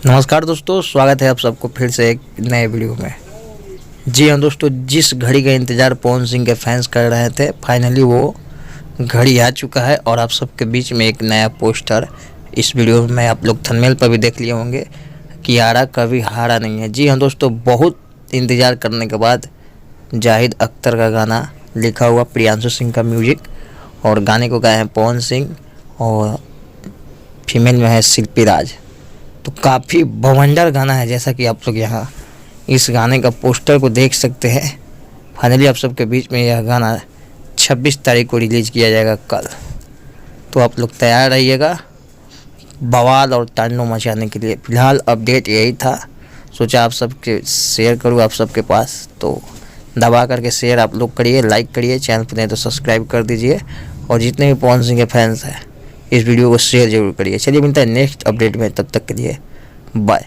नमस्कार दोस्तों, स्वागत है आप सबको फिर से एक नए वीडियो में। जी हाँ दोस्तों, जिस घड़ी का इंतज़ार पवन सिंह के फैंस कर रहे थे, फाइनली वो घड़ी आ चुका है और आप सबके बीच में एक नया पोस्टर इस वीडियो में आप लोग थंबनेल पर भी देख लिए होंगे कि यारा कभी हारा नहीं है। जी हाँ दोस्तों, बहुत इंतज़ार करने के बाद जाहिद अख्तर का गाना लिखा हुआ, प्रियांशु सिंह का म्यूजिक और गाने को गाए हैं पवन सिंह और फीमेल में है शिल्पी राज। तो काफ़ी बवंडर गाना है, जैसा कि आप लोग यहाँ इस गाने का पोस्टर को देख सकते हैं। फाइनली आप सबके बीच में यह गाना 26 तारीख को रिलीज़ किया जाएगा कल। तो आप लोग तैयार रहिएगा बवाल और तांडव मचाने के लिए। फिलहाल अपडेट यही था, सोचा आप सबके शेयर करूँ आप सबके पास। तो दबा करके शेयर आप लोग करिए, लाइक करिए, चैनल पर नहीं तो सब्सक्राइब कर दीजिए और जितने भी पवन सिंह के फैंस हैं इस वीडियो को शेयर जरूर करिए। चलिए मिलता है नेक्स्ट अपडेट में, तब तक के लिए बाय।